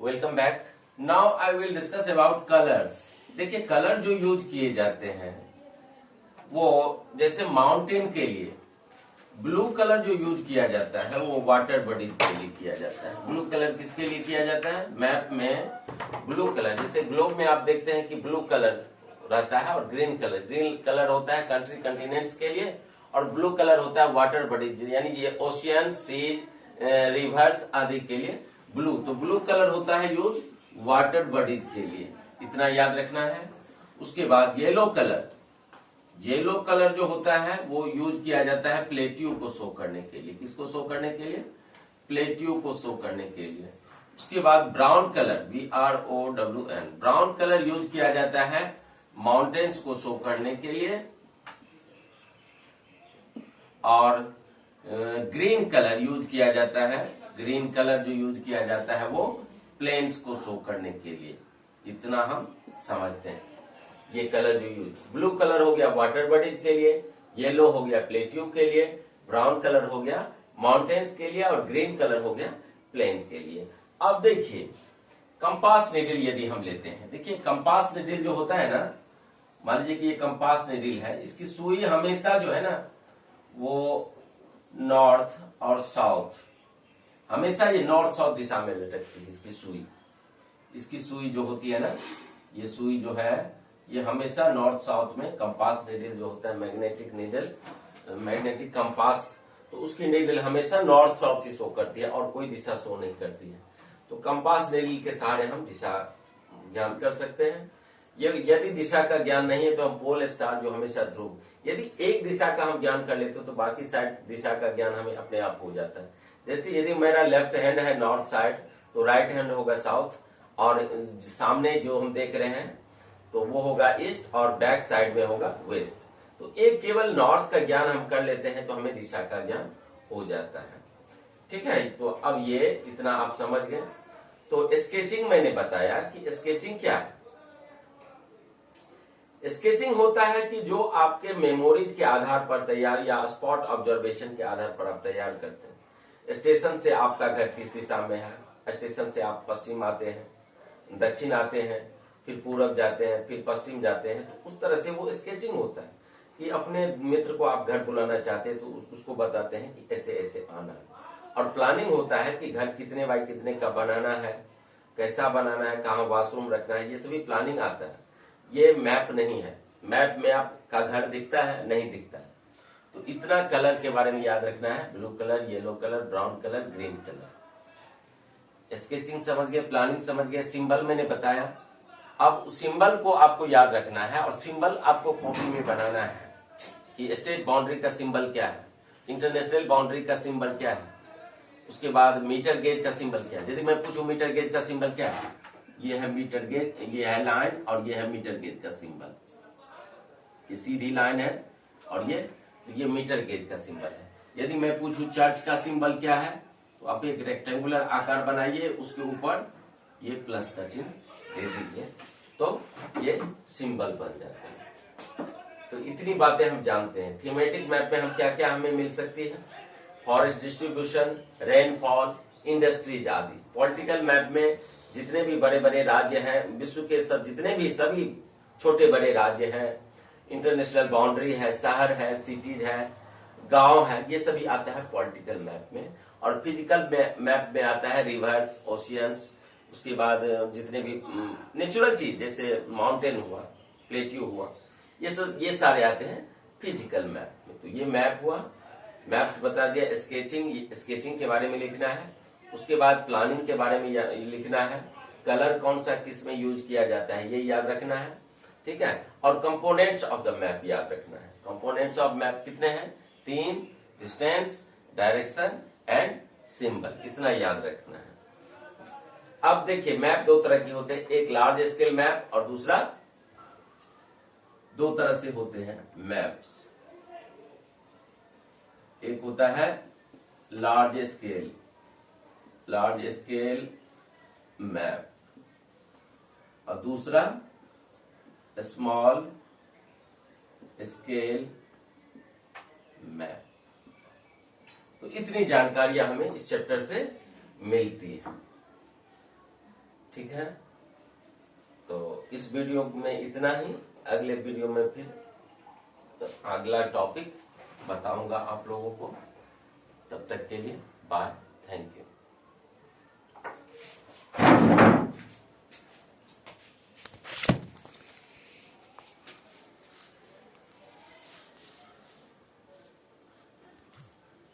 Welcome back. Now I will discuss about colours. देखिए colour जो use किए जाते हैं वो जैसे माउंटेन के लिए ब्लू कलर जो यूज किया जाता है वो वाटर बॉडीज के लिए किया जाता है। ब्लू कलर किसके लिए किया जाता है? मैप में ब्लू कलर, जैसे ग्लोब में आप देखते हैं कि ब्लू कलर रहता है और ग्रीन कलर होता है कंट्री कंटिनेंट्स के लिए, और ब्लू कलर होता है वाटर बॉडीज यानी ये ओशियन, सीज, रिवर्स आदि के लिए ब्लू। तो ब्लू कलर होता है यूज वाटर बॉडीज के लिए, इतना याद रखना है। उसके बाद येलो कलर जो होता है वो यूज किया जाता है प्लेट्यू को शो करने के लिए। किसको शो करने के लिए? प्लेट्यू को शो करने के लिए। उसके बाद brown colour, BROWN, brown colour use किया जाता है माउंटेन्स को शो करने के लिए। और ग्रीन कलर यूज किया जाता है, ग्रीन कलर जो यूज किया जाता है वो प्लेन्स को शो करने के लिए। इतना हम समझते हैं। ये कलर जो यूज, ब्लू कलर हो गया वाटर बॉडीज के लिए, येलो हो गया प्लेट्यू के लिए, ब्राउन कलर हो गया माउंटेन्स के लिए और ग्रीन कलर हो गया प्लेन के लिए। अब देखिए कंपास निडल यदि हम लेते हैं, देखिए कंपास निडल जो होता है ना, मान लीजिए कि ये कंपास निडल है, इसकी सुई हमेशा जो है ना वो नॉर्थ और साउथ, हमेशा ये नॉर्थ साउथ दिशा में लटकती है। इसकी सुई जो होती है ना, ये सुई जो है ये हमेशा नॉर्थ साउथ में, कंपास निडल जो होता है मैग्नेटिक कंपास, तो उसकी निडल हमेशा नॉर्थ साउथ ही शो करती है और कोई दिशा शो नहीं करती है। तो कंपास निडल के सहारे हम दिशा ज्ञान कर सकते हैं। यदि दिशा का ज्ञान नहीं है तो हम पोल स्टार जो हमेशा ध्रुव, यदि एक दिशा का हम ज्ञान कर लेते तो बाकी साइड दिशा का ज्ञान हमें अपने आप हो जाता है। जैसे यदि मेरा लेफ्ट हैंड है नॉर्थ साइड तो राइट हैंड होगा साउथ, और सामने जो हम देख रहे हैं तो वो होगा ईस्ट और बैक साइड में होगा वेस्ट। तो एक केवल नॉर्थ का ज्ञान हम कर लेते हैं तो हमें दिशा का ज्ञान हो जाता है। ठीक है, तो अब ये इतना आप समझ गए। तो स्केचिंग मैंने बताया कि स्केचिंग क्या है। स्केचिंग होता है कि जो आपके मेमोरीज के आधार पर तैयार या स्पॉट ऑब्जर्वेशन के आधार पर आप तैयार करते हैं। स्टेशन से आपका घर किस दिशा में है, स्टेशन से आप पश्चिम आते हैं, दक्षिण आते हैं, फिर पूरब जाते हैं, फिर पश्चिम जाते हैं, तो उस तरह से वो स्केचिंग होता है कि अपने मित्र को आप घर बुलाना चाहते हैं तो उसको बताते हैं कि ऐसे ऐसे आना है। और प्लानिंग होता है कि घर कितने बाय कितने का बनाना है, कैसा बनाना है, कहाँ वॉशरूम रखना है, ये सभी प्लानिंग आता है। ये मैप नहीं है। मैप में आपका घर दिखता है? नहीं दिखता है। तो इतना कलर के बारे में याद रखना है, blue colour, yellow colour, brown colour, green colour. Sketching समझ गए, प्लानिंग समझ गए, सिंबल मैंने बताया। अब सिंबल को आपको याद रखना है और सिंबल आपको कॉपी में बनाना है कि स्टेट बाउंड्री का सिंबल क्या है, इंटरनेशनल बाउंड्री का सिंबल क्या है, उसके बाद मीटर गेज का सिंबल क्या है। यदि मैं पूछूं मीटर गेज का सिंबल क्या है, ये है मीटर गेज, ये है लाइन और ये है मीटर गेज का सिंबल। ये सीधी लाइन है और ये मीटर गेज का सिंबल है। यदि मैं पूछूं चर्च का सिंबल क्या है, तो आप एक रेक्टेंगुलर आकार बनाइए, उसके ऊपर ये प्लस का चिन्ह दे दीजिए, तो ये सिंबल बन जाते हैं। तो इतनी बातें हम जानते हैं। थीमेटिक मैप में हम क्या क्या हमें मिल सकती है? फॉरेस्ट डिस्ट्रीब्यूशन, रेनफॉल, इंडस्ट्रीज आदि। पॉलिटिकल मैप में जितने भी बड़े बड़े राज्य हैं, विश्व के सभी छोटे बड़े राज्य हैं, इंटरनेशनल बाउंड्री है, शहर है, सिटीज है, गांव है, ये सभी आता है पॉलिटिकल मैप में। और फिजिकल मैप में आता है रिवर्स, ओशियंस, उसके बाद जितने भी नेचुरल चीज जैसे माउंटेन हुआ, प्लेट्यू हुआ, ये सारे आते हैं फिजिकल मैप में। तो ये मैप हुआ, मैप्स बता दिया। स्केचिंग के बारे में लिखना है, उसके बाद प्लानिंग के बारे में लिखना है, कलर कौन सा किस में यूज किया जाता है ये याद रखना है। ठीक है, और कंपोनेंट्स ऑफ द मैप याद रखना है। कंपोनेंट्स ऑफ मैप कितने हैं? 3, डिस्टेंस, डायरेक्शन एंड सिंबल, इतना याद रखना है। अब देखिए मैप दो तरह के होते हैं, एक लार्ज स्केल मैप और दूसरा, दो तरह से होते हैं मैप्स। एक होता है लार्ज स्केल मैप और दूसरा स्मॉल स्केल मैप। तो इतनी जानकारियां हमें इस चैप्टर से मिलती है। ठीक है, तो इस वीडियो में इतना ही। अगले वीडियो में फिर अगला टॉपिक बताऊंगा आप लोगों को। तब तक के लिए बाय, थैंक यू।